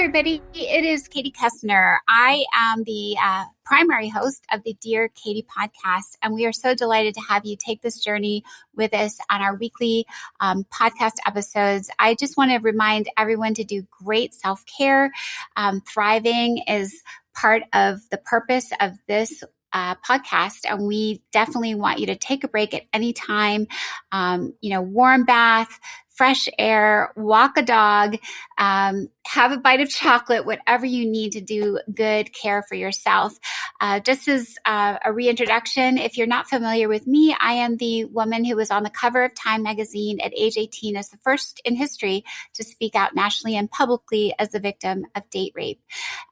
everybody. It is Katie Koestner. I am the primary host of the Dear Katie podcast, and we are so delighted to have you take this journey with us on our weekly podcast episodes. I just want to remind everyone to do great self-care. Thriving is part of the purpose of this podcast, and we definitely want you to take a break at any time. Warm bath, fresh air, walk a dog, have a bite of chocolate, whatever you need to do good care for yourself. Just as a reintroduction, if you're not familiar with me, I am the woman who was on the cover of Time magazine at age 18 as the first in history to speak out nationally and publicly as the victim of date rape.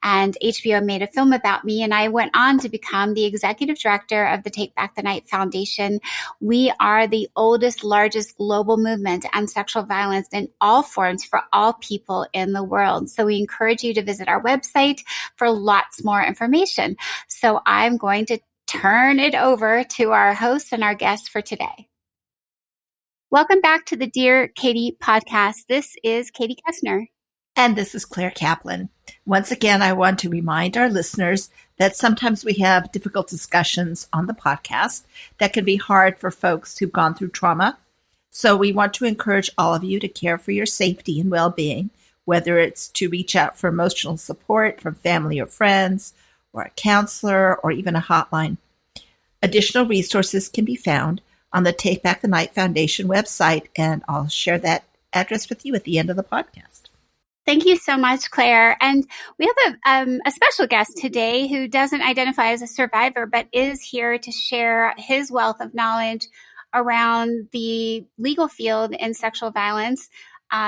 And HBO made a film about me, and I went on to become the executive director of the Take Back the Night Foundation. We are the oldest, largest global movement on sexual violence in all forms for all people in the world. So we encourage you to visit our website for lots more information. So I'm going to turn it over to our host and our guest for today. Welcome back to the Dear Katie podcast. This is Katie Koestner. And this is Claire Kaplan. Once again, I want to remind our listeners that sometimes we have difficult discussions on the podcast that can be hard for folks who've gone through trauma. So we want to encourage all of you to care for your safety and well-being, whether it's to reach out for emotional support from family or friends, or a counselor, or even a hotline. Additional resources can be found on the Take Back the Night Foundation website, and I'll share that address with you at the end of the podcast. Thank you so much, Claire. And we have a special guest today who doesn't identify as a survivor, but is here to share his wealth of knowledge around the legal field in sexual violence.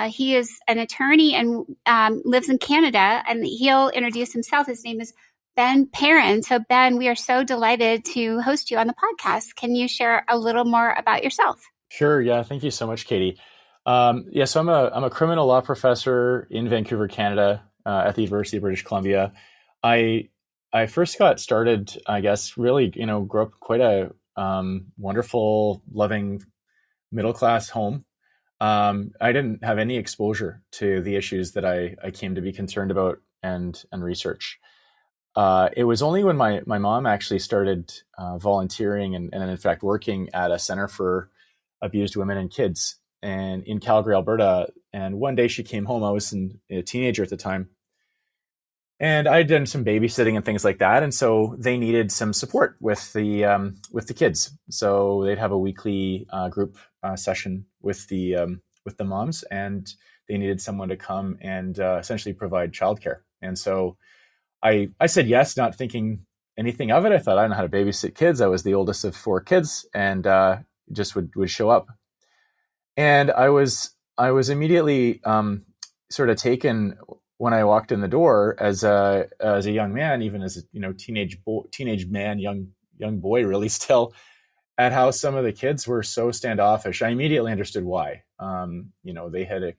He is an attorney and lives in Canada, and he'll introduce himself. His name is Perrin. So Ben, we are so delighted to host you on the podcast. Can you share a little more about yourself? Sure. Yeah. Thank you so much, Katie. So I'm a criminal law professor in Vancouver, Canada, at the University of British Columbia. I first got started, I guess, really, grew up quite a wonderful, loving, middle-class home. I didn't have any exposure to the issues that I came to be concerned about and research. It was only when my mom actually started volunteering and in fact working at a center for abused women and kids and in Calgary, Alberta. And one day she came home. I was a teenager at the time, and I'd done some babysitting and things like that. And so they needed some support with the kids. So they'd have a weekly group session with the moms, and they needed someone to come and essentially provide childcare. And so I said yes, not thinking anything of it. I thought I know how to babysit kids. I was the oldest of 4 kids, and just would show up. And I was immediately sort of taken when I walked in the door as a young man, even as a teenage man, young boy, really still, at how some of the kids were so standoffish. I immediately understood why. They had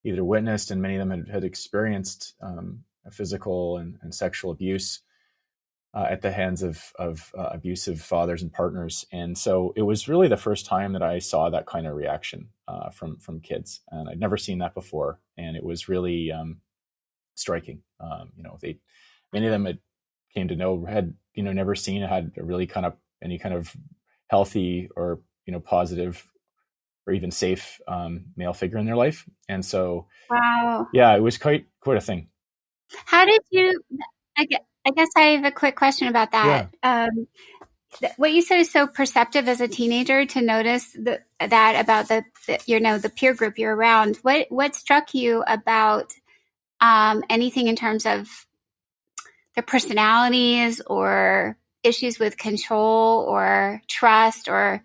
either witnessed, and many of them had experienced physical and sexual abuse at the hands of abusive fathers and partners. And so it was really the first time that I saw that kind of reaction from kids, and I'd never seen that before. And it was really striking. Many of them came to know, had never seen, had a really any kind of healthy or positive or even safe male figure in their life. And so, wow, yeah, it was quite a thing. How did you? I guess I have a quick question about that. Yeah. What you said is so perceptive as a teenager to notice that about the peer group you're around. What struck you about anything in terms of their personalities or issues with control or trust, or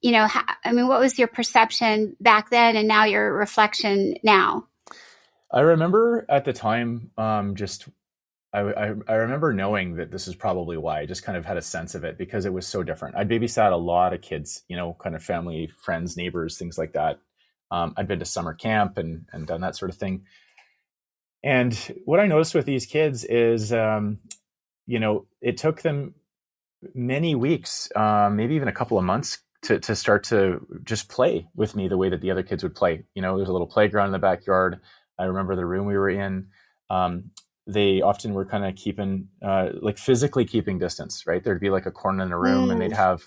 what was your perception back then and now your reflection now? I remember at the time, I remember knowing that this is probably why. I just kind of had a sense of it because it was so different. I'd babysat a lot of kids, kind of family, friends, neighbors, things like that. I'd been to summer camp and done that sort of thing. And what I noticed with these kids is, it took them many weeks, maybe even a couple of months to start to just play with me the way that the other kids would play. There's a little playground in the backyard. I remember the room we were in. they often were kind of keeping, like physically keeping distance, right? There'd be like a corner in the room and they'd have,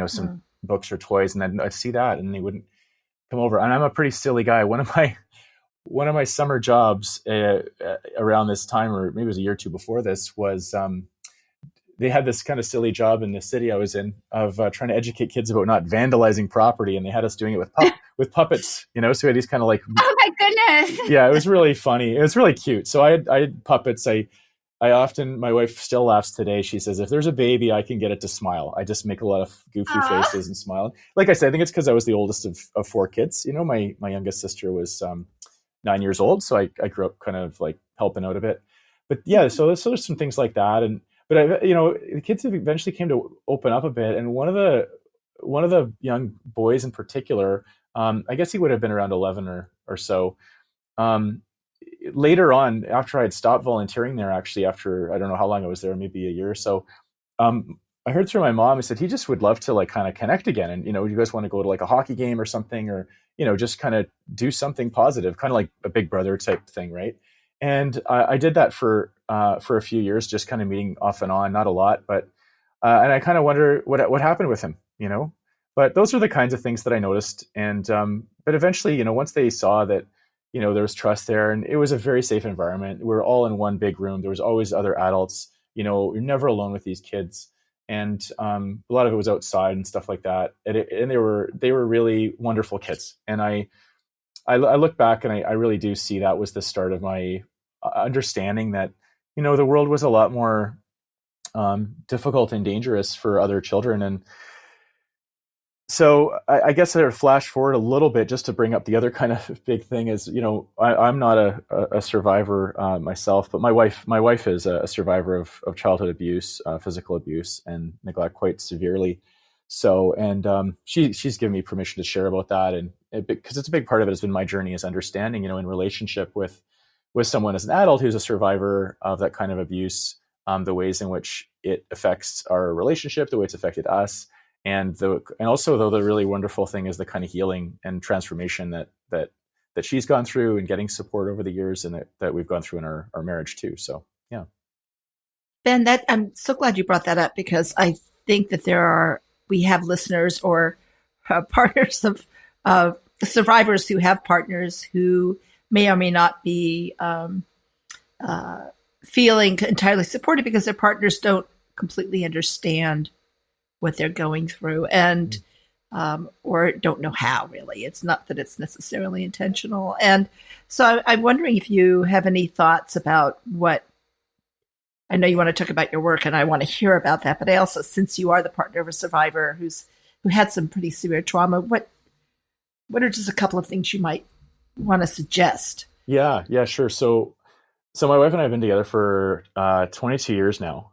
some books or toys, and then I'd see that and they wouldn't come over. And I'm a pretty silly guy. One of my summer jobs around this time, or maybe it was a year or two before this, was they had this kind of silly job in the city I was in of trying to educate kids about not vandalizing property, and they had us doing it with puppets, So we had these kind of like, oh my goodness, yeah, it was really funny. It was really cute. So I had puppets. I often, my wife still laughs today. She says, if there's a baby, I can get it to smile. I just make a lot of goofy faces and smile. Like I said, I think it's because I was the oldest of four kids. My youngest sister was 9 years old. So I grew up kind of like helping out a bit. But yeah, so there's some things like that. But the kids have eventually came to open up a bit. And one of the young boys in particular, I guess he would have been around 11 or so. Later on, after I had stopped volunteering there, actually, after I don't know how long I was there, maybe a year or so, I heard through my mom, he said he just would love to like kind of connect again. And, you guys want to go to like a hockey game or something, or, just kind of do something positive, kind of like a big brother type thing. Right. And I did that for a few years, just kind of meeting off and on, not a lot, but, and I kind of wonder what happened with him, but those are the kinds of things that I noticed. And, but eventually, once they saw that, there was trust there, and it was a very safe environment. We were all in one big room. There was always other adults, you're never alone with these kids. And a lot of it was outside and stuff like that. And they were really wonderful kids. And I look back and I really do see that was the start of my understanding that, the world was a lot more difficult and dangerous for other children. And so I guess I would flash forward a little bit just to bring up the other kind of big thing is, I'm not a survivor myself, but my wife is a survivor of childhood abuse, physical abuse and neglect quite severely. So, and she's given me permission to share about that. And because it's a big part of it has been my journey is understanding, in relationship with someone as an adult who's a survivor of that kind of abuse, the ways in which it affects our relationship, the way it's affected us. And also, though, the really wonderful thing is the kind of healing and transformation that she's gone through and getting support over the years, and that we've gone through in our marriage too. So, yeah. Ben, I'm so glad you brought that up, because I think that we have listeners or partners of survivors who have partners who may or may not be feeling entirely supported because their partners don't completely understand what they're going through, and or don't know how. Really, it's not that it's necessarily intentional. And so I'm wondering if you have any thoughts about what. I know you want to talk about your work, and I want to hear about that. But I also, since you are the partner of a survivor who had some pretty severe trauma, what are just a couple of things you might want to suggest? Yeah, sure. So my wife and I have been together for 22 years now.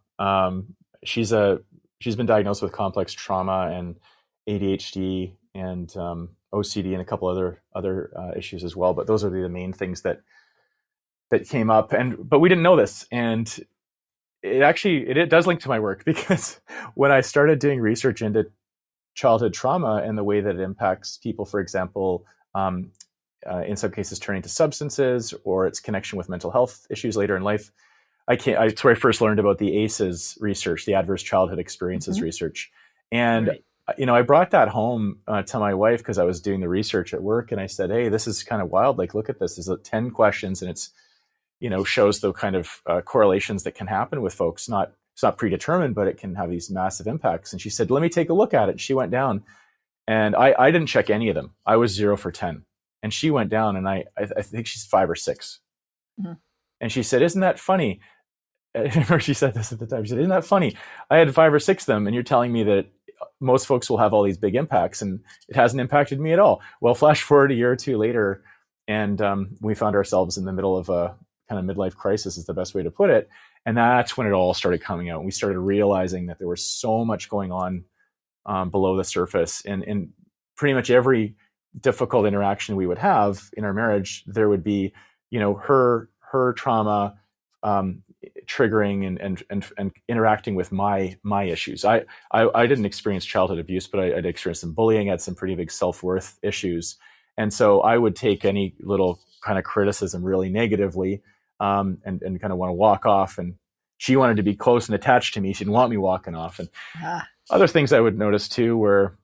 She's been diagnosed with complex trauma and ADHD and OCD and a couple other issues as well. But those are the main things that came up. But we didn't know this, and it does link to my work, because when I started doing research into childhood trauma and the way that it impacts people, for example, in some cases turning to substances or its connection with mental health issues later in life, it's where I first learned about the ACEs research, the Adverse Childhood Experiences research. And, right. I brought that home to my wife because I was doing the research at work, and I said, hey, this is kind of wild. Like, look at this. There's 10 questions, and it's, shows the kind of correlations that can happen with folks. It's not predetermined, but it can have these massive impacts. And she said, let me take a look at it. She went down, and I didn't check any of them. I was 0 for 10. And she went down, and I think she's 5 or 6. Mm-hmm. And she said, isn't that funny? I remember she said this at the time. She said, isn't that funny? I had 5 or 6 of them, and you're telling me that most folks will have all these big impacts, and it hasn't impacted me at all. Well, flash forward a year or two later, and we found ourselves in the middle of a kind of midlife crisis, is the best way to put it. And that's when it all started coming out. And we started realizing that there was so much going on below the surface. And in pretty much every difficult interaction we would have in our marriage, there would be, her trauma triggering and interacting with my issues. I didn't experience childhood abuse, but I'd experienced some bullying, had some pretty big self-worth issues. And so I would take any little kind of criticism really negatively. and kind of want to walk off. And she wanted to be close and attached to me. She didn't want me walking off. And other things I would notice too, where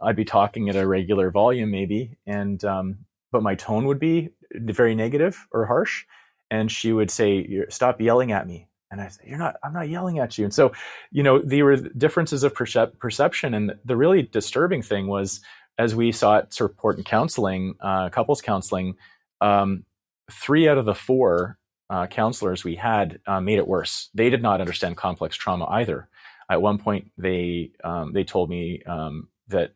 I'd be talking at a regular volume maybe, and but my tone would be very negative or harsh. And she would say, "Stop yelling at me." And I say, I'm not yelling at you. And so, there were differences of perception. And the really disturbing thing was, as we sought support and counseling, couples counseling, 3 out of the 4 counselors we had made it worse. They did not understand complex trauma either. At one point, they told me that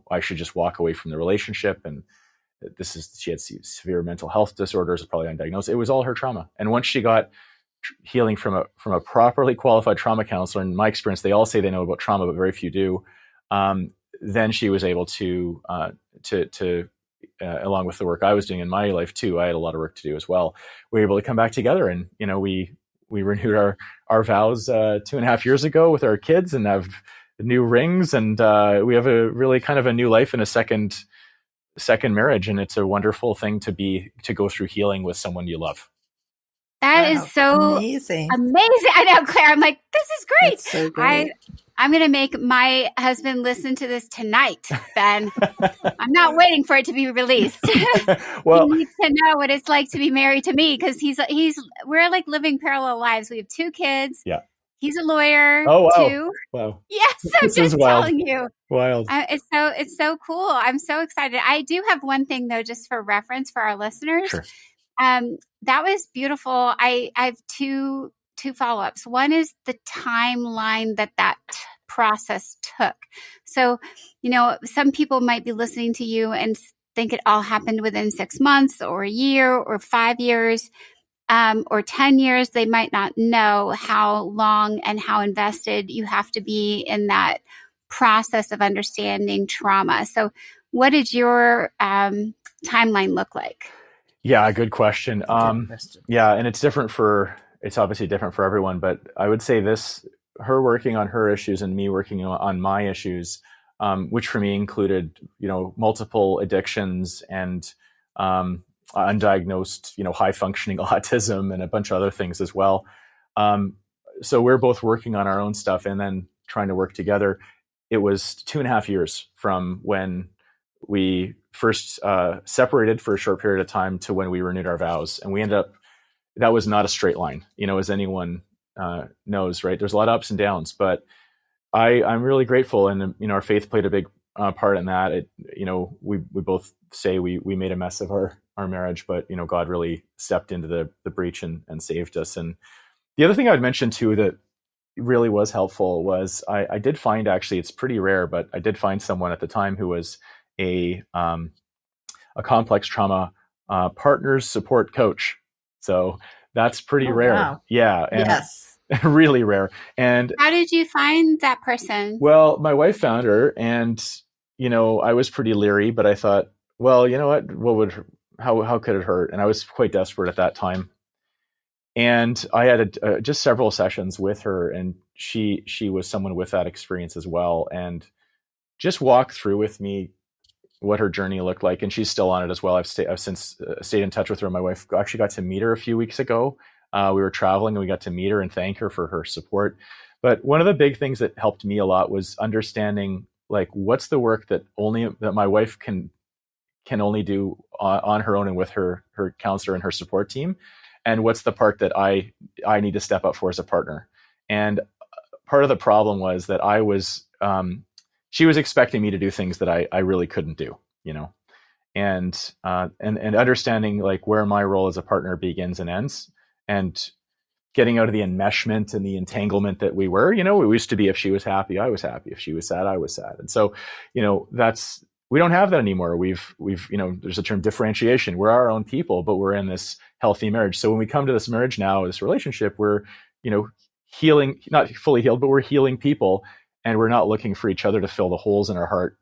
I should just walk away from the relationship, and she had severe mental health disorders, probably undiagnosed. It was all her trauma. And once she got healing from a properly qualified trauma counselor, in my experience, they all say they know about trauma, but very few do. Then she was able to along with the work I was doing in my life too, I had a lot of work to do as well. We were able to come back together, and we renewed our vows 2.5 years ago with our kids, and have new rings, and we have a really kind of a new life in a second marriage, and it's a wonderful thing to go through healing with someone you love. That is so amazing. I know, Claire. I'm like, this is great. That's so great. I'm going to make my husband listen to this tonight, Ben. I'm not waiting for it to be released. Well, he needs to know what it's like to be married to me, because we're like living parallel lives. We have 2 kids. Yeah. He's a lawyer too. Wow. Yes, I'm just telling you. Wild. It's so cool. I'm so excited. I do have one thing though, just for reference for our listeners. Sure. That was beautiful. I have two follow-ups. One is the timeline that process took. So, some people might be listening to you and think it all happened within 6 months or a year or 5 years. Or 10 years. They might not know how long and how invested you have to be in that process of understanding trauma. So what did your timeline look like? Yeah, good question. Yeah, and it's obviously different for everyone, but I would say her working on her issues and me working on my issues, which for me included, multiple addictions and undiagnosed, high functioning autism and a bunch of other things as well. So we're both working on our own stuff and then trying to work together. It was 2.5 years from when we first separated for a short period of time to when we renewed our vows. And we ended up, that was not a straight line, as anyone knows, right? There's a lot of ups and downs, but I'm really grateful. And, our faith played a big part in that. We both say we made a mess of our marriage, but, God really stepped into the breach and saved us. And the other thing I would mention too, that really was helpful was I did find, actually, it's pretty rare, but I did find someone at the time who was a complex trauma partners support coach. So that's pretty rare. Wow. Yeah. And yes. Really rare. And how did you find that person? Well, my wife found her, and, I was pretty leery, but I thought, well, you know what how could it hurt? And I was quite desperate at that time. And I had just several sessions with her, and she was someone with that experience as well, and just walked through with me what her journey looked like. And she's still on it as well. I've since stayed in touch with her. My wife actually got to meet her a few weeks ago. We were traveling and we got to meet her and thank her for her support. But one of the big things that helped me a lot was understanding, like, what's the work that my wife can only do on her own and with her counselor and her support team, and what's the part that I need to step up for as a partner. And part of the problem was that she was expecting me to do things that I really couldn't do, and understanding, like, where my role as a partner begins and ends, and getting out of the enmeshment and the entanglement that we were. We used to be, if she was happy, I was happy. If she was sad, I was sad. And so, we don't have that anymore. We've there's a term, differentiation. We're our own people, but we're in this healthy marriage. So when we come to this marriage now, this relationship, we're, healing, not fully healed, but we're healing people, and we're not looking for each other to fill the holes in our heart.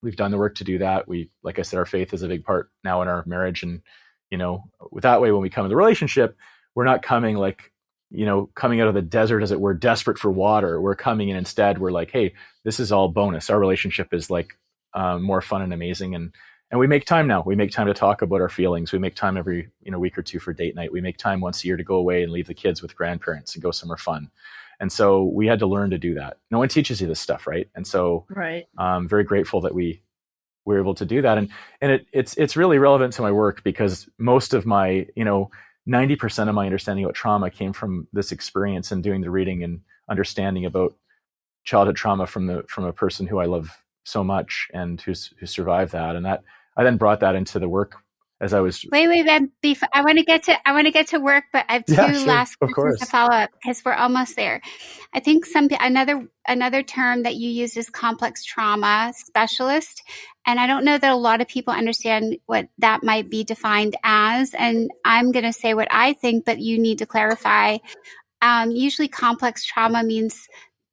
We've done the work to do that. Like I said, our faith is a big part now in our marriage. And, that way, when we come to the relationship, we're not coming coming out of the desert, as it were, desperate for water. We're coming in instead. We're like, hey, this is all bonus. Our relationship is like more fun and amazing. we make time now. We make time to talk about our feelings. We make time every week or two for date night. We make time once a year to go away and leave the kids with grandparents and go somewhere fun. And so we had to learn to do that. No one teaches you this stuff, right? And so I'm very grateful that we were able to do that. And it's really relevant to my work because most of my 90% of my understanding about trauma came from this experience and doing the reading and understanding about childhood trauma from a person who I love so much and who survived that. And that I then brought that into the work as I was. Wait, Ben. I want to get to work, but I have two last questions to follow up because we're almost there. I think another term that you use is complex trauma specialist, and I don't know that a lot of people understand what that might be defined as. And I'm going to say what I think, but you need to clarify. Usually, complex trauma means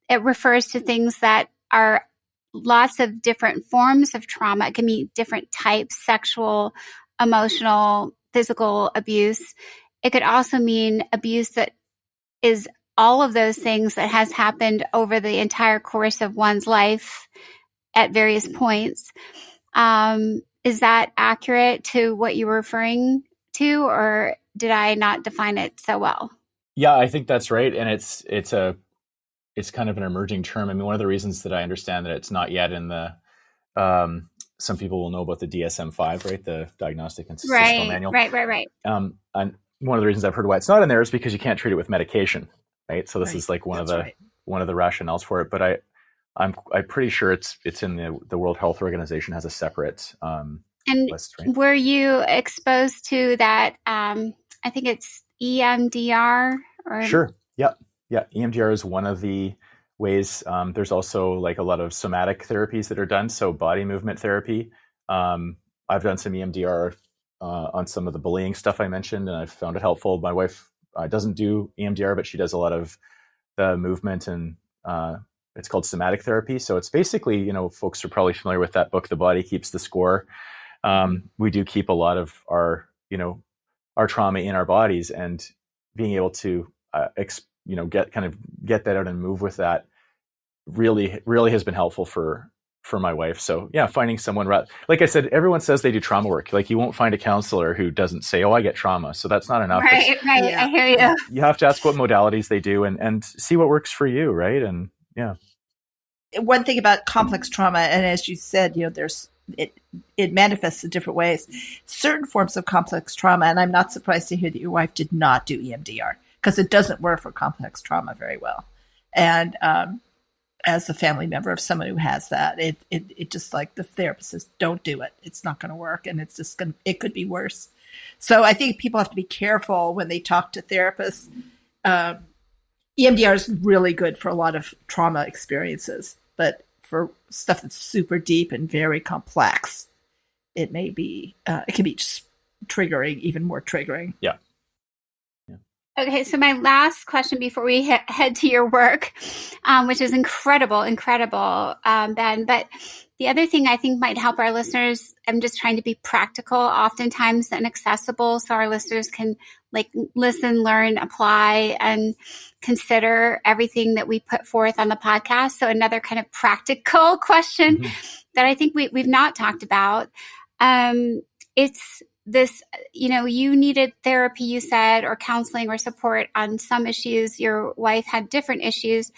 it refers to things that are lots of different forms of trauma. It can be different types: sexual, emotional, physical abuse. It could also mean abuse that is all of those things that has happened over the entire course of one's life at various points. Is that accurate to what you were referring to, or did I not define it so well? Yeah, I think that's right. And it's kind of an emerging term. I mean, one of the reasons that I understand that it's not yet in the, some people will know about the DSM-5, right? The Diagnostic and Statistical Manual. Right. And one of the reasons I've heard why it's not in there is because you can't treat it with medication, right? So this is like one of the rationales for it. But I'm pretty sure it's in the World Health Organization has a separate list. Right? Were you exposed to that? I think it's EMDR. Sure. Yeah. EMDR is one of the ways. There's also like a lot of somatic therapies that are done. So body movement therapy. I've done some EMDR on some of the bullying stuff I mentioned, and I've found it helpful. My wife doesn't do EMDR, but she does a lot of the movement, and it's called somatic therapy. So it's basically, folks are probably familiar with that book, The Body Keeps the Score. We do keep a lot of our trauma in our bodies, and being able to get that out and move with that really has been helpful for my wife. So yeah, finding someone, like I said, everyone says they do trauma work. Like you won't find a counselor who doesn't say, "Oh, I get trauma." So that's not enough. Right. Yeah. I hear you. You have to ask what modalities they do and see what works for you. Right. And yeah. One thing about complex trauma, and as you said, it manifests in different ways. Certain forms of complex trauma, and I'm not surprised to hear that your wife did not do EMDR, because it doesn't work for complex trauma very well. And as a family member of someone who has that, it just like the therapist says, don't do it. It's not going to work, and it's just it could be worse. So I think people have to be careful when they talk to therapists. EMDR is really good for a lot of trauma experiences, but for stuff that's super deep and very complex, it can be just triggering, even more triggering. Yeah. Okay, so my last question before we head to your work, which is incredible, Ben. But the other thing I think might help our listeners, I'm just trying to be practical, oftentimes and accessible, so our listeners can listen, learn, apply, and consider everything that we put forth on the podcast. So another kind of practical question that I think we've not talked about, it's this, you needed therapy, you said, or counseling or support on some issues. Your wife had different issues.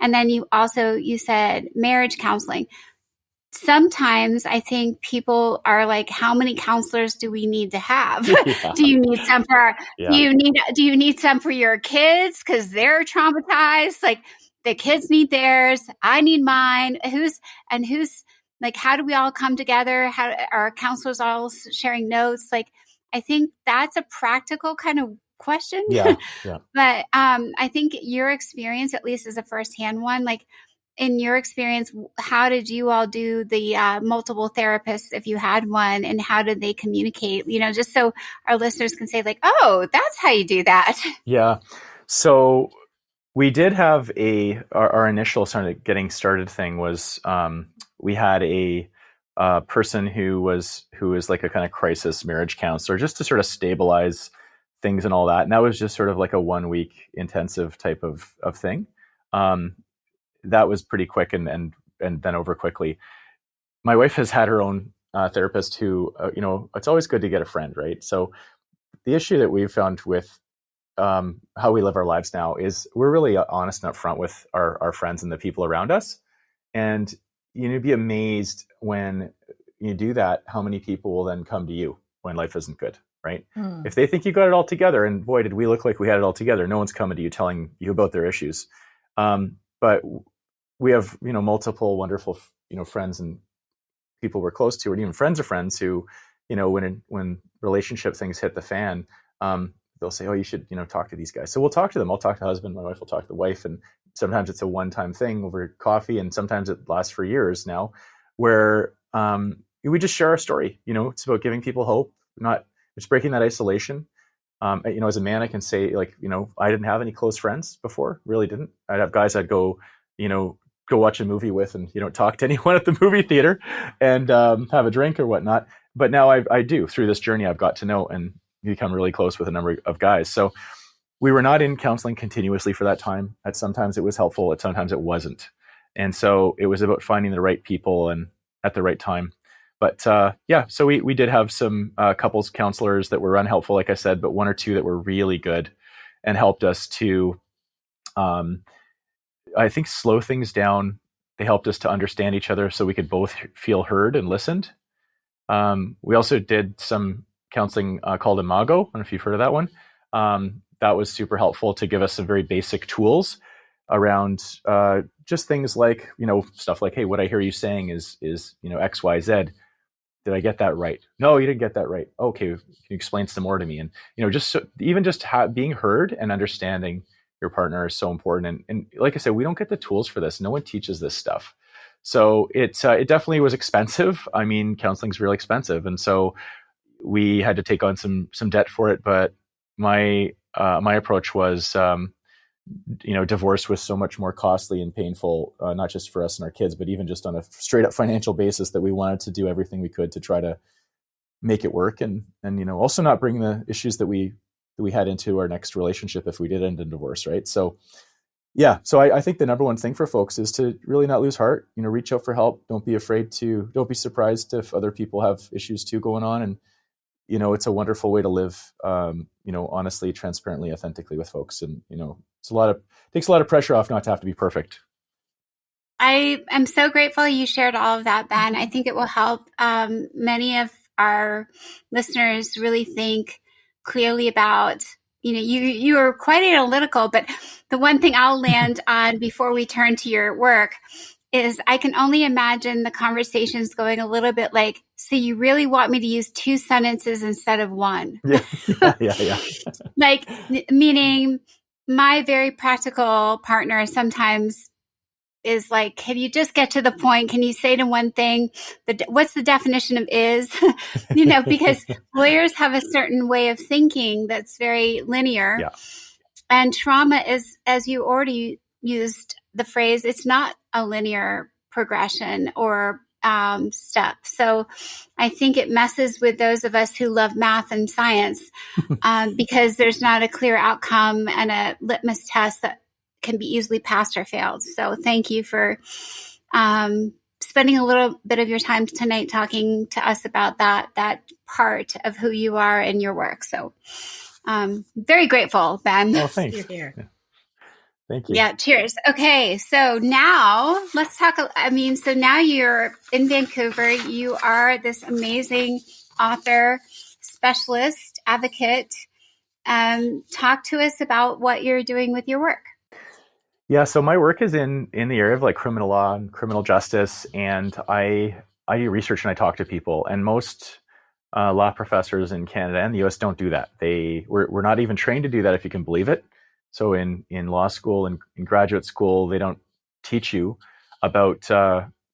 And then you said marriage counseling. Sometimes I think people are like, how many counselors do we need to have? Yeah. Do you need some for do you need some for your kids because they're traumatized? Like the kids need theirs, I need mine. Who's like, how do we all come together? How are counselors all sharing notes? Like, I think that's a practical kind of question. Yeah. But I think your experience, at least as a firsthand one, like in your experience, how did you all do the multiple therapists, if you had one, and how did they communicate? Just so our listeners can say like, oh, that's how you do that. Yeah. So we did have our initial sort of getting started thing was, we had a person who was like a kind of crisis marriage counselor, just to sort of stabilize things and all that. And that was just sort of like a 1 week intensive type of thing. That was pretty quick and then over quickly. My wife has had her own therapist who, it's always good to get a friend, right? So the issue that we've found with how we live our lives now is we're really honest and upfront with our friends and the people around us. And you'd be amazed when you do that, how many people will then come to you when life isn't good, right? If they think you got it all together, and boy, did we look like we had it all together, no one's coming to you telling you about their issues. But we have, multiple wonderful, friends and people we're close to, or even friends of friends who, when relationship things hit the fan, they'll say, oh, you should, talk to these guys. So we'll talk to them. I'll talk to the husband. My wife will talk to the wife. And sometimes it's a one-time thing over coffee. And sometimes it lasts for years now, where we just share our story. It's about giving people hope, it's breaking that isolation. As a man, I can say, I didn't have any close friends before, really didn't. I'd have guys I'd go watch a movie with and, talk to anyone at the movie theater and have a drink or whatnot. But now I do. Through this journey, I've got to know and become really close with a number of guys. So we were not in counseling continuously for that time. At sometimes it was helpful, at sometimes it wasn't. And so it was about finding the right people and at the right time. But so we did have some couples counselors that were unhelpful, like I said, but one or two that were really good and helped us to, I think, slow things down. They helped us to understand each other so we could both feel heard and listened. We also did some counseling called Imago. I don't know if you've heard of that one. That was super helpful to give us some very basic tools around just things like, stuff like, hey, what I hear you saying is X, Y, Z. Did I get that right? No, you didn't get that right. Okay, can you explain some more to me? And being heard and understanding your partner is so important. And like I said, we don't get the tools for this. No one teaches this stuff. So it definitely was expensive. I mean, counseling's really expensive, and so we had to take on some debt for it. But my approach was, divorce was so much more costly and painful, not just for us and our kids, but even just on a straight up financial basis, that we wanted to do everything we could to try to make it work, and also not bring the issues that we had into our next relationship if we did end in divorce, right? So I think the number one thing for folks is to really not lose heart. Reach out for help. Don't be afraid to. Don't be surprised if other people have issues too going on, and it's a wonderful way to live, honestly, transparently, authentically with folks. And, takes a lot of pressure off not to have to be perfect. I am so grateful you shared all of that, Ben. I think it will help many of our listeners really think clearly about, you are quite analytical, but the one thing I'll land on before we turn to your work is I can only imagine the conversations going a little bit like, so you really want me to use 2 sentences instead of 1? Yeah. Like, meaning my very practical partner sometimes is like, can you just get to the point? Can you say to one thing, what's the definition of is? Because lawyers have a certain way of thinking that's very linear. Yeah. And trauma is, as you already used the phrase, it's not a linear progression or step. So I think it messes with those of us who love math and science because there's not a clear outcome and a litmus test that can be easily passed or failed. So thank you for spending a little bit of your time tonight talking to us about that part of who you are and your work. So very grateful, Ben. Oh, thanks. You're here. Yeah. Thank you. Yeah, cheers. Okay, so now let's talk. So now you're in Vancouver. You are this amazing author, specialist, advocate. Talk to us about what you're doing with your work. Yeah, so my work is in the area of like criminal law and criminal justice, and I do research and I talk to people. And most law professors in Canada and the U.S. don't do that. We're not even trained to do that, if you can believe it. So in law school and in graduate school, they don't teach you about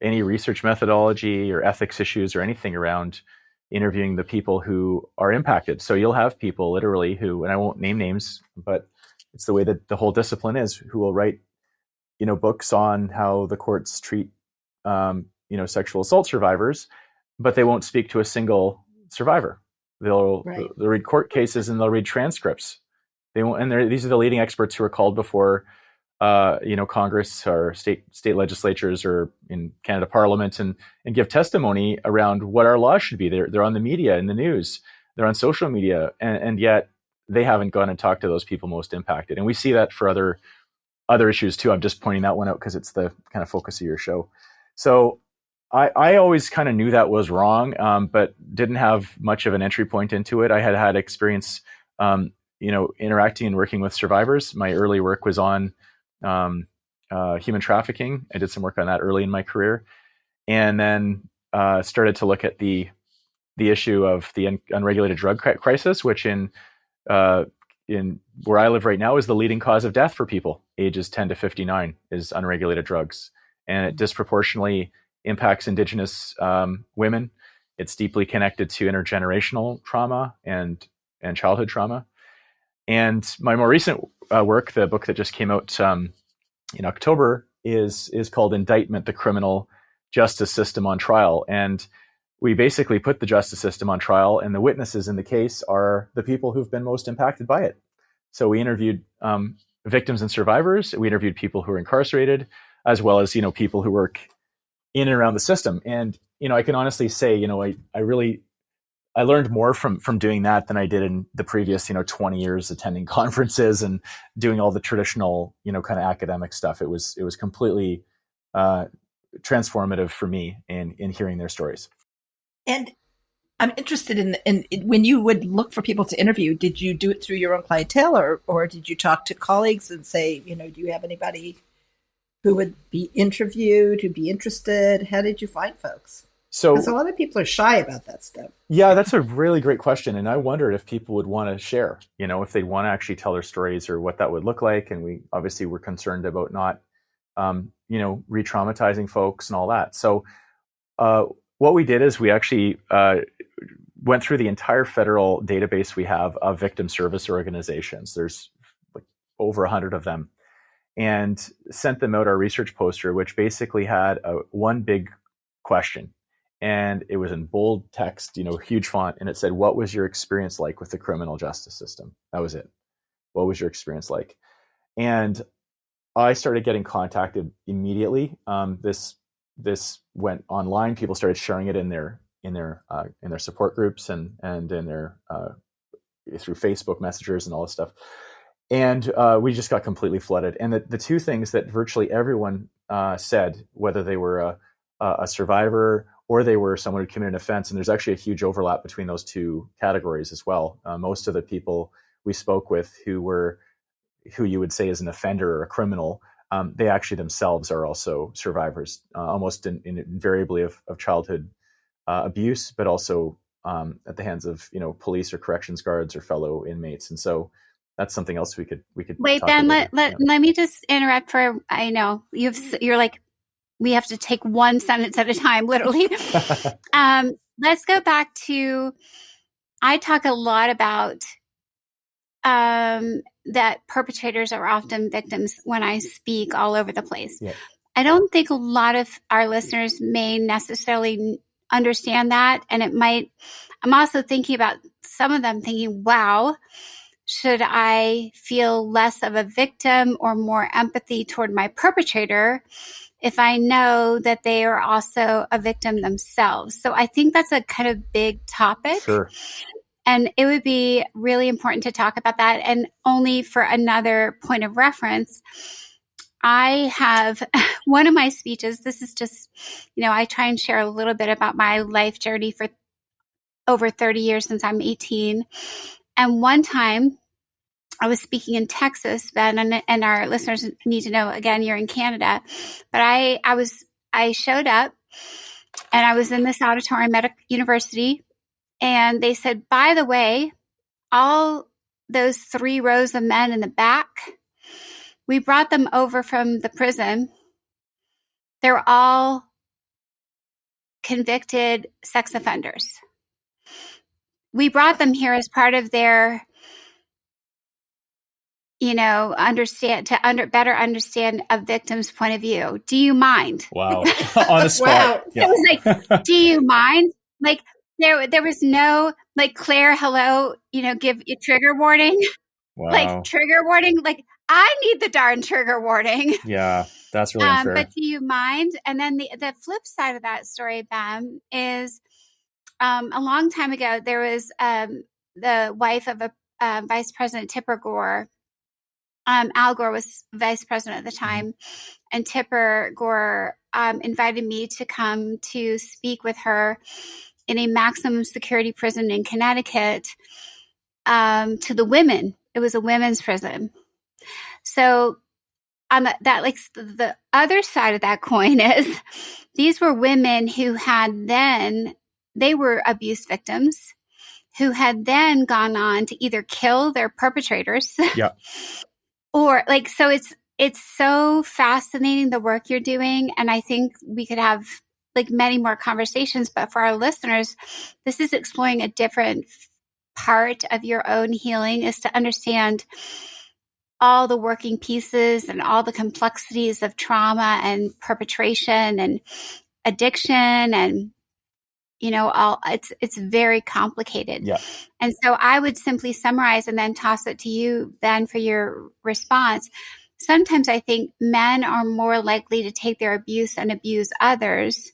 any research methodology or ethics issues or anything around interviewing the people who are impacted. So you'll have people literally who, and I won't name names, but it's the way that the whole discipline is, who will write, books on how the courts treat, sexual assault survivors, but they won't speak to a single survivor. They'll read court cases and they'll read transcripts. They won't, and these are the leading experts who are called before Congress or state legislatures or in Canada Parliament and give testimony around what our laws should be. They're on the media, in the news, they're on social media, and yet they haven't gone and talked to those people most impacted. And we see that for other issues too. I'm just pointing that one out because it's the kind of focus of your show. So I always kind of knew that was wrong, but didn't have much of an entry point into it. I had experience, interacting and working with survivors. My early work was on human trafficking. I did some work on that early in my career, and then started to look at the issue of the unregulated drug crisis, which in where I live right now is the leading cause of death for people ages 10 to 59 is unregulated drugs, and it disproportionately impacts Indigenous women. It's deeply connected to intergenerational trauma and childhood trauma. And my more recent work, the book that just came out in October, is called Indictment: The Criminal Justice System on Trial. And we basically put the justice system on trial, and the witnesses in the case are the people who've been most impacted by it. So we interviewed victims and survivors. We interviewed people who are incarcerated, as well as people who work in and around the system. And I can honestly say, I learned more from doing that than I did in the previous 20 years attending conferences and doing all the traditional kind of academic stuff. It was completely transformative for me in hearing their stories. And I'm interested in when you would look for people to interview, did you do it through your own clientele or did you talk to colleagues and say, do you have anybody who would be interviewed, who'd be interested? How did you find folks? So, because a lot of people are shy about that stuff. Yeah, that's a really great question. And I wondered if people would want to share, if they'd want to actually tell their stories or what that would look like. And we obviously were concerned about not, re-traumatizing folks and all that. So what we did is we actually went through the entire federal database we have of victim service organizations. There's like over 100 of them, and sent them out our research poster, which basically had one big question. And it was in bold text, huge font. And it said, what was your experience like with the criminal justice system? That was it. What was your experience like? And I started getting contacted immediately. This went online. People started sharing it in their support groups and in their through Facebook messengers and all this stuff. And we just got completely flooded. And the two things that virtually everyone said, whether they were a survivor or they were someone who committed an offense, and there's actually a huge overlap between those two categories as well. Most of the people we spoke with who you would say is an offender or a criminal, they actually themselves are also survivors, almost invariably of childhood abuse, but also at the hands of police or corrections guards or fellow inmates. And so that's something else we could wait. Ben, let me just interrupt for. I know you're like, we have to take one sentence at a time, literally. Let's go back to. I talk a lot about that perpetrators are often victims when I speak all over the place. Yeah. I don't think a lot of our listeners may necessarily understand that. And I'm also thinking about some of them thinking, wow, should I feel less of a victim or more empathy toward my perpetrator if I know that they are also a victim themselves? So I think that's a kind of big topic. Sure. And it would be really important to talk about that. And only for another point of reference, I have one of my speeches. This is just, I try and share a little bit about my life journey for over 30 years since I'm 18. And one time I was speaking in Texas, Ben, and our listeners need to know, again, you're in Canada. But I showed up and I was in this auditorium at a university. And they said, by the way, all those 3 rows of men in the back, we brought them over from the prison. They're all convicted sex offenders. We brought them here as part of their, better understand a victim's point of view. Do you mind? Wow. On the spot. Wow. Yeah. It was like, do you mind? Like, there was no, like, Claire, hello, give you trigger warning. Wow. Like, trigger warning. Like, I need the darn trigger warning. Yeah, that's really unfair. But do you mind? And then the flip side of that story, Ben, is a long time ago, there was the wife of a Vice President Tipper Gore. Al Gore was vice president at the time, and Tipper Gore invited me to come to speak with her in a maximum security prison in Connecticut to the women. It was a women's prison. So that, like, the other side of that coin is these were women who they were abuse victims who had then gone on to either kill their perpetrators. Yeah. Or so it's so fascinating, the work you're doing. And I think we could have many more conversations, but for our listeners, this is exploring a different part of your own healing, is to understand all the working pieces and all the complexities of trauma and perpetration and addiction, and it's very complicated. Yeah. And so I would simply summarize and then toss it to you then for your response. Sometimes I think men are more likely to take their abuse and abuse others,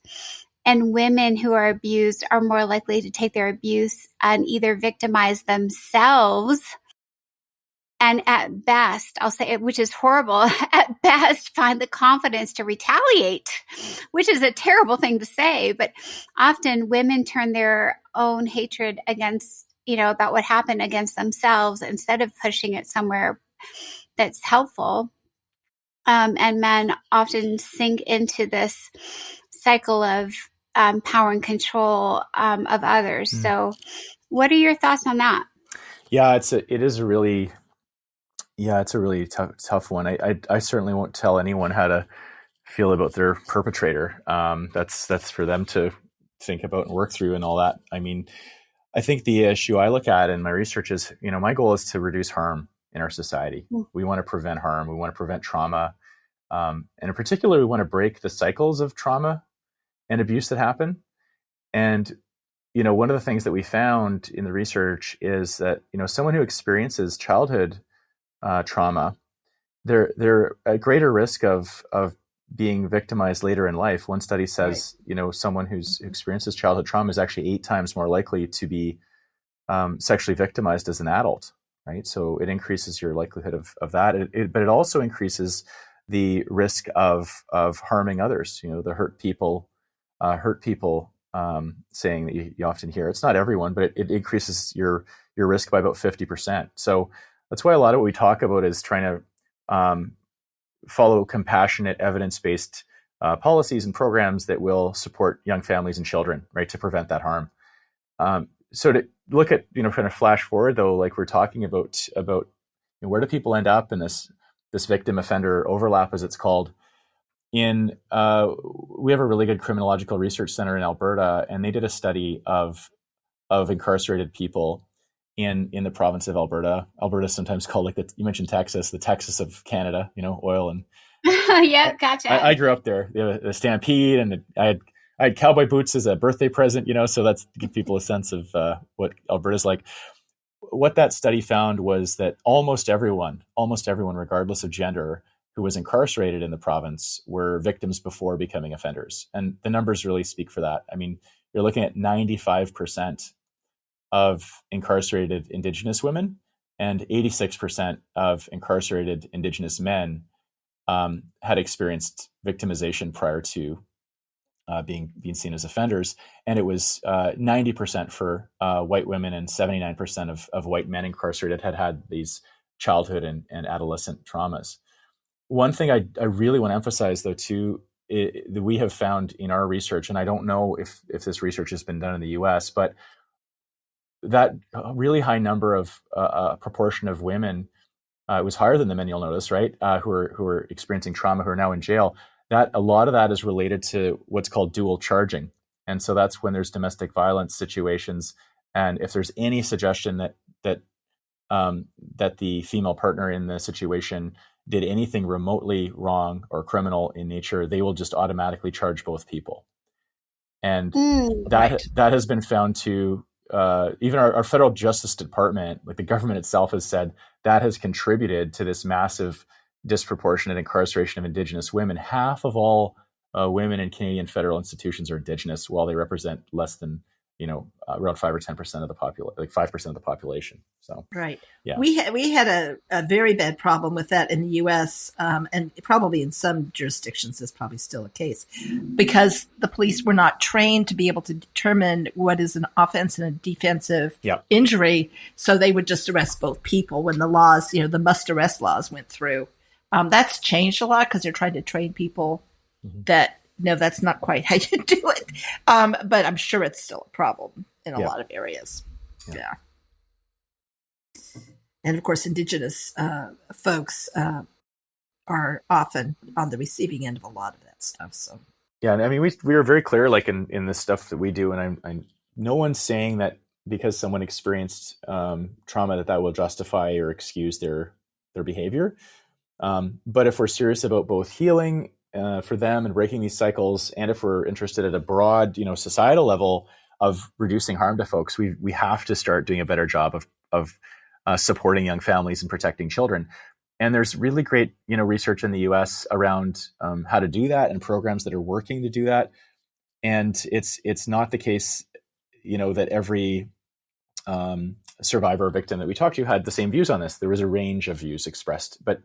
and women who are abused are more likely to take their abuse and either victimize themselves, and at best, I'll say it, which is horrible, at best find the confidence to retaliate, which is a terrible thing to say. But often women turn their own hatred against, about what happened against themselves instead of pushing it somewhere that's helpful. And men often sink into this cycle of power and control of others. So what are your thoughts on that? Yeah, it's a really tough one. I certainly won't tell anyone how to feel about their perpetrator. That's for them to think about and work through and all that. I mean, I think the issue I look at in my research is, my goal is to reduce harm in our society. We want to prevent harm. We want to prevent trauma. And in particular, we want to break the cycles of trauma and abuse that happen. And, one of the things that we found in the research is that, someone who experiences childhood trauma, they're at greater risk of being victimized later in life. One study says, someone who experiences childhood trauma is actually 8 times more likely to be sexually victimized as an adult, right? So it increases your likelihood of that, but it also increases the risk of harming others. The hurt people saying that you often hear. It's not everyone, but it increases your risk by about 50%. So that's why a lot of what we talk about is trying to follow compassionate, evidence-based policies and programs that will support young families and children, right, to prevent that harm. So to look at, kind of flash forward though, like we're talking about where do people end up in this victim offender overlap, as it's called. We have a really good criminological research center in Alberta, and they did a study of incarcerated people in the province of Alberta. Alberta is sometimes called, you mentioned Texas, the Texas of Canada, oil and. Yeah, gotcha. I grew up there. The Stampede, and I had cowboy boots as a birthday present, so that's to give people a sense of what Alberta's like. What that study found was that almost everyone, regardless of gender, who was incarcerated in the province were victims before becoming offenders. And the numbers really speak for that. I mean, you're looking at 95% of incarcerated Indigenous women and 86% of incarcerated Indigenous men had experienced victimization prior to being seen as offenders. And it was 90% for white women, and 79% of white men incarcerated had these childhood and adolescent traumas. One thing I really want to emphasize, though, too, that we have found in our research, and I don't know if this research has been done in the US, but that really high number of proportion of women, it was higher than the men, you'll notice, right, who are experiencing trauma, who are now in jail, that a lot of that is related to what's called dual charging. And so that's when there's domestic violence situations. And if there's any suggestion that the female partner in the situation did anything remotely wrong or criminal in nature, they will just automatically charge both people. And that has been found to even our federal Justice Department, like the government itself, has said that has contributed to this massive disproportionate incarceration of Indigenous women. Half of all women in Canadian federal institutions are Indigenous, while they represent less than around 5 or 10% of the population, like 5% of the population. So right, yeah, we had a very bad problem with that in the U.S. And probably in some jurisdictions is probably still a case, because the police were not trained to be able to determine what is an offense and a defensive injury. So they would just arrest both people when the laws, the must arrest laws went through. That's changed a lot because they're trying to train people that no, that's not quite how you do it. But I'm sure it's still a problem in a lot of areas. Yeah. And of course, Indigenous folks are often on the receiving end of a lot of that stuff. So yeah, I mean, we are very clear, like in the stuff that we do, and I'm no one's saying that because someone experienced trauma that will justify or excuse their behavior. But if we're serious about both healing for them and breaking these cycles, and if we're interested at a broad, societal level of reducing harm to folks, we have to start doing a better job of supporting young families and protecting children. And there's really great, research in the U.S. around how to do that and programs that are working to do that. And it's not the case, that every survivor or victim that we talked to had the same views on this. There was a range of views expressed, but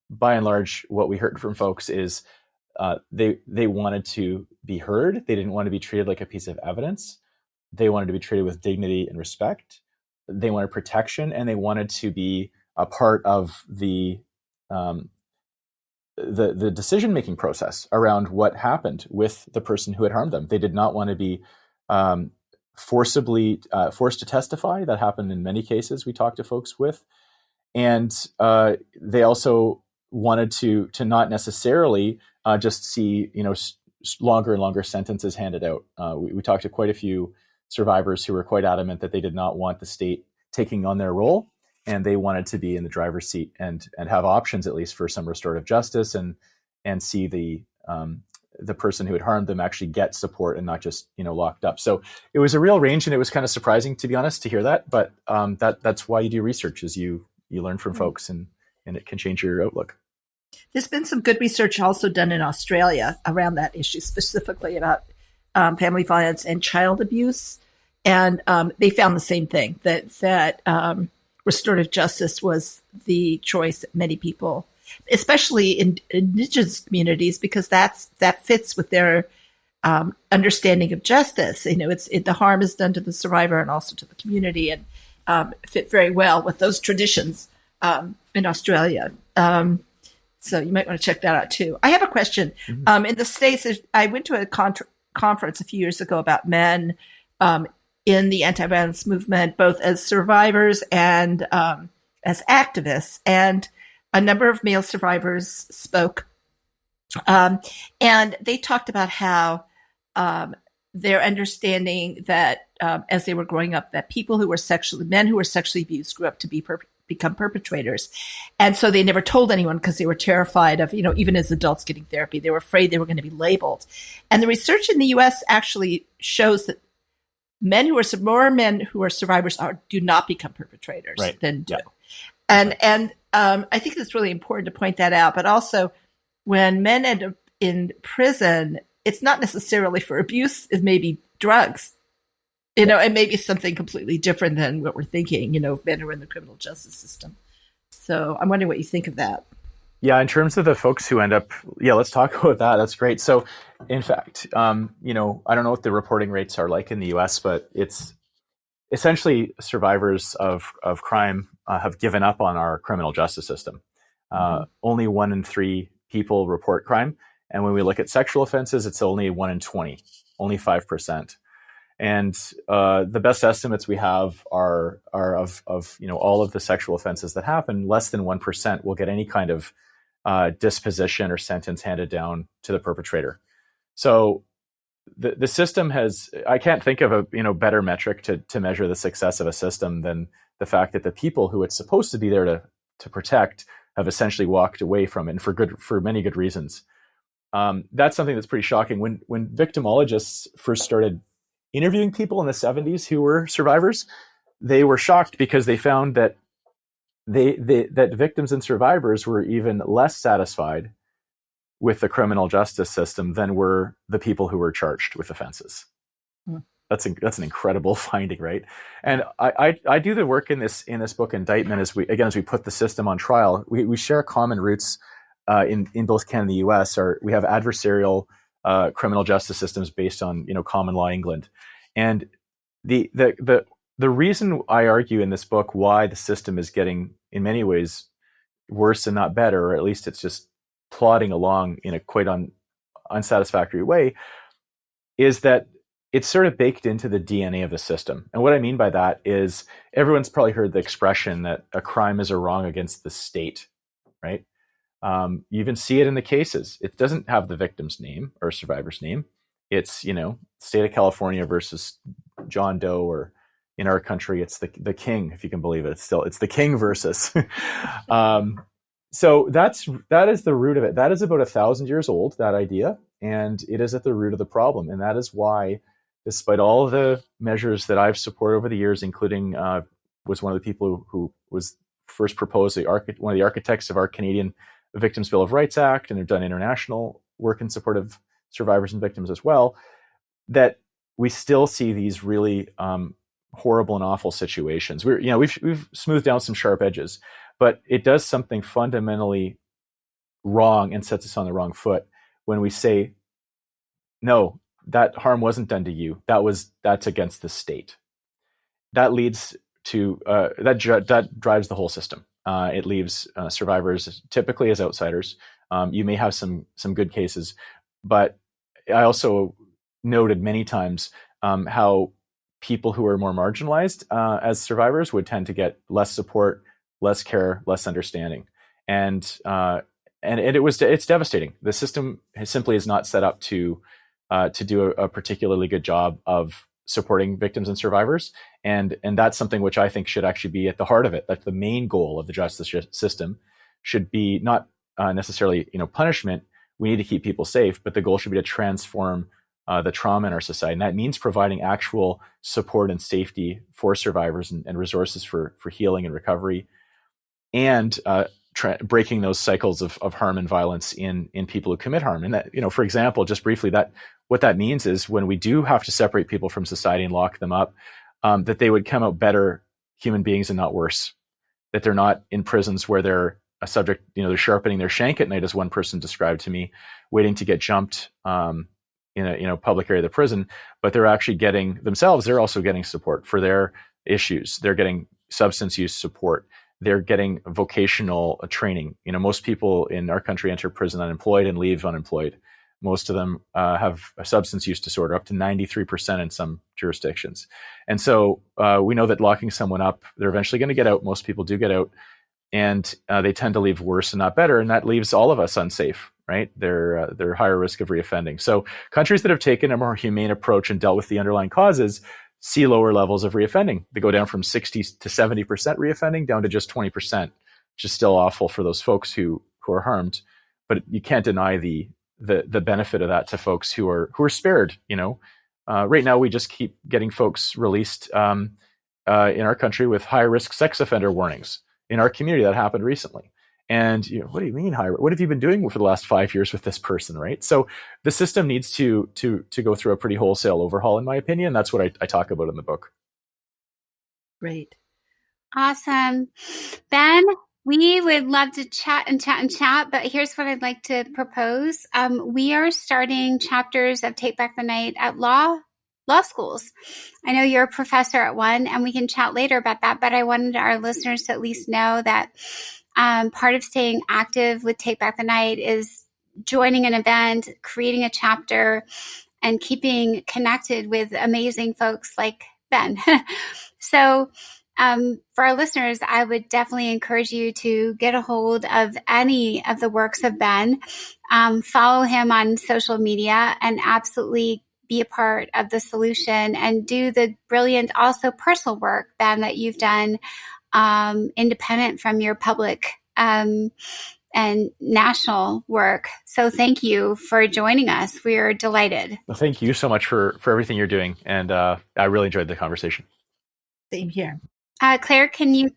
by and large, what we heard from folks is they wanted to be heard. They didn't want to be treated like a piece of evidence. They wanted to be treated with dignity and respect. They wanted protection, and they wanted to be a part of the decision-making process around what happened with the person who had harmed them. They did not want to be forced to testify. That happened in many cases we talked to folks with. And they also wanted to not necessarily just see, longer and longer sentences handed out. We talked to quite a few survivors who were quite adamant that they did not want the state taking on their role, and they wanted to be in the driver's seat and have options, at least for some restorative justice, and see the person who had harmed them actually get support and not just locked up. So it was a real range, and it was kind of surprising, to be honest, to hear that. But that's why you do research, is you learn from folks, and it can change your outlook. There's been some good research also done in Australia around that issue, specifically about family violence and child abuse. And they found the same thing, that restorative justice was the choice that many people, especially in Indigenous communities, because that fits with their understanding of justice. The harm is done to the survivor and also to the community, and fit very well with those traditions in Australia. So you might want to check that out too. I have a question. In the States, I went to a conference a few years ago about men in the anti-violence movement, both as survivors and as activists. And a number of male survivors spoke. And they talked about how their understanding that as they were growing up, that men who were sexually abused grew up to become perpetrators. And so they never told anyone because they were terrified of, even as adults getting therapy, they were afraid they were going to be labeled. And the research in the U.S. actually shows that more men who are survivors do not become perpetrators than do. Yeah. And I think it's really important to point that out. But also, when men end up in prison, it's not necessarily for abuse. It may be drugs. It may be something completely different than what we're thinking, men who are in the criminal justice system. So I'm wondering what you think of that. Yeah, in terms of the folks who end up, let's talk about that. That's great. So, in fact, I don't know what the reporting rates are like in the U.S., but it's essentially survivors of crime have given up on our criminal justice system. Only 1 in 3 people report crime. And when we look at sexual offenses, it's only 1 in 20, only 5%. And the best estimates we have are of all of the sexual offenses that happen, less than 1% will get any kind of disposition or sentence handed down to the perpetrator. So the system I can't think of a better metric to measure the success of a system than the fact that the people who it's supposed to be there to protect have essentially walked away from it, and for many good reasons. That's something that's pretty shocking. When victimologists first started interviewing people in the 70s who were survivors, they were shocked because they found that that victims and survivors were even less satisfied with the criminal justice system than were the people who were charged with offenses. Mm. That's an incredible finding, right? And I do the work in this book, Indictment, as we put the system on trial. We share common roots in both Canada and the U.S. We have adversarial criminal justice systems based on common law England, and the reason I argue in this book why the system is getting in many ways worse and not better, or at least it's just plodding along in a quite unsatisfactory way, is that it's sort of baked into the DNA of the system. And what I mean by that is everyone's probably heard the expression that a crime is a wrong against the state, right? You even see it in the cases. It doesn't have the victim's name or survivor's name. It's, state of California versus John Doe, or in our country, it's the king, if you can believe it. It's the king versus. So that is the root of it. That is about 1,000 years old, that idea, and it is at the root of the problem. And that is why, despite all of the measures that I've supported over the years, including was one of the people who was first proposed one of the architects of our Canadian Victims' Bill of Rights Act, and have done international work in support of survivors and victims as well, that we still see these really horrible and awful situations. We've smoothed down some sharp edges, but it does something fundamentally wrong and sets us on the wrong foot when we say, no, that harm wasn't done to you. That's against the state. That leads to that drives the whole system. It leaves survivors typically as outsiders. You may have some good cases, but I also noted many times how people who are more marginalized as survivors would tend to get less support, less care, less understanding, and it's devastating. The system simply is not set up to do a particularly good job of supporting victims and survivors, and that's something which I think should actually be at the heart of it. That the main goal of the justice system should be not necessarily punishment. We need to keep people safe, but the goal should be to transform the trauma in our society. And that means providing actual support and safety for survivors and resources for healing and recovery, and breaking those cycles of harm and violence in people who commit harm. And that, for example, just briefly, that what that means is when we do have to separate people from society and lock them up, that they would come out better human beings and not worse. That they're not in prisons where they're a subject, they're sharpening their shank at night, as one person described to me, waiting to get jumped in a public area of the prison, but they're actually they're also getting support for their issues. They're getting substance use support. They're getting vocational training. Most people in our country enter prison unemployed and leave unemployed. Most of them have a substance use disorder, up to 93% in some jurisdictions. And so we know that locking someone up, they're eventually going to get out. Most people do get out, and they tend to leave worse and not better. And that leaves all of us unsafe, right? They're higher risk of reoffending. So countries that have taken a more humane approach and dealt with the underlying causes see lower levels of reoffending. They go down from 60 to 70% reoffending down to just 20%, which is still awful for those folks who are harmed. But you can't deny the benefit of that to folks who are spared. Right now we just keep getting folks released in our country with high risk sex offender warnings. In our community, that happened recently. And what do you mean high? What have you been doing for the last 5 years with this person, right? So the system needs to go through a pretty wholesale overhaul, in my opinion. That's what I talk about in the book. Great. Awesome. Ben, we would love to chat, but here's what I'd like to propose. We are starting chapters of Take Back the Night at law schools. I know you're a professor at one, and we can chat later about that, but I wanted our listeners to at least know that part of staying active with Take Back the Night is joining an event, creating a chapter, and keeping connected with amazing folks like Ben. So for our listeners, I would definitely encourage you to get a hold of any of the works of Ben, follow him on social media, and absolutely be a part of the solution and do the brilliant, also personal work, Ben, that you've done independent from your public and national work. So thank you for joining us. We are delighted. Well, thank you so much for everything you're doing. And I really enjoyed the conversation. Same here. Claire, can you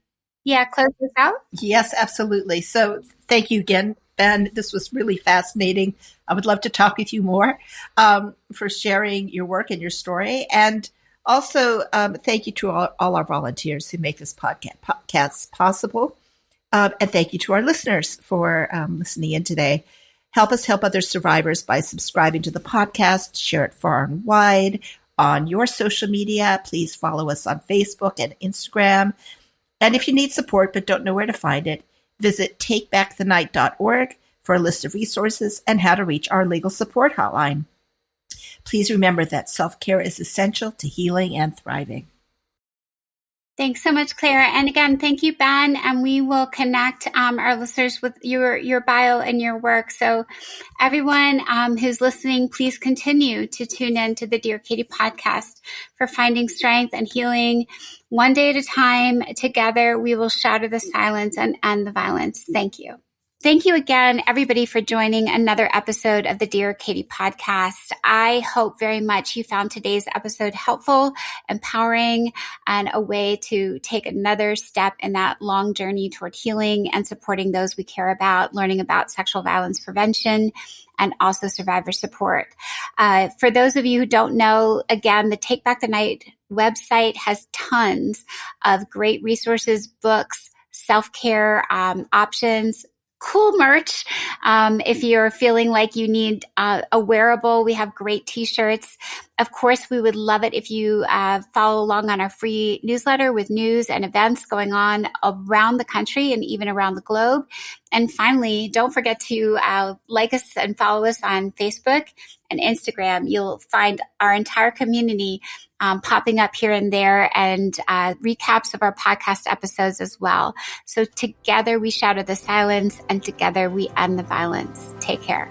close this out? Yes, absolutely. So thank you again, Ben. This was really fascinating. I would love to talk with you more for sharing your work and your story. And also, thank you to all our volunteers who make this podcast possible. And thank you to our listeners for listening in today. Help us help other survivors by subscribing to the podcast, share it far and wide on your social media. Please follow us on Facebook and Instagram. And if you need support but don't know where to find it, visit takebackthe.org for a list of resources and how to reach our legal support hotline. Please remember that self-care is essential to healing and thriving. Thanks so much, Claire. And again, thank you, Ben. And we will connect our listeners with your bio and your work. So everyone who's listening, please continue to tune in to the Dear Katie podcast for finding strength and healing one day at a time. Together, we will shatter the silence and end the violence. Thank you. Thank you again, everybody, for joining another episode of the Dear Katie podcast. I hope very much you found today's episode helpful, empowering, and a way to take another step in that long journey toward healing and supporting those we care about, learning about sexual violence prevention, and also survivor support. For those of you who don't know, again, the Take Back the Night website has tons of great resources, books, self-care options, cool merch. If you're feeling like you need a wearable, we have great t-shirts. Of course, we would love it if you follow along on our free newsletter with news and events going on around the country and even around the globe. And finally, don't forget to like us and follow us on Facebook and Instagram. You'll find our entire community popping up here and there, and recaps of our podcast episodes as well. So together we shatter the silence, and together we end the violence. Take care.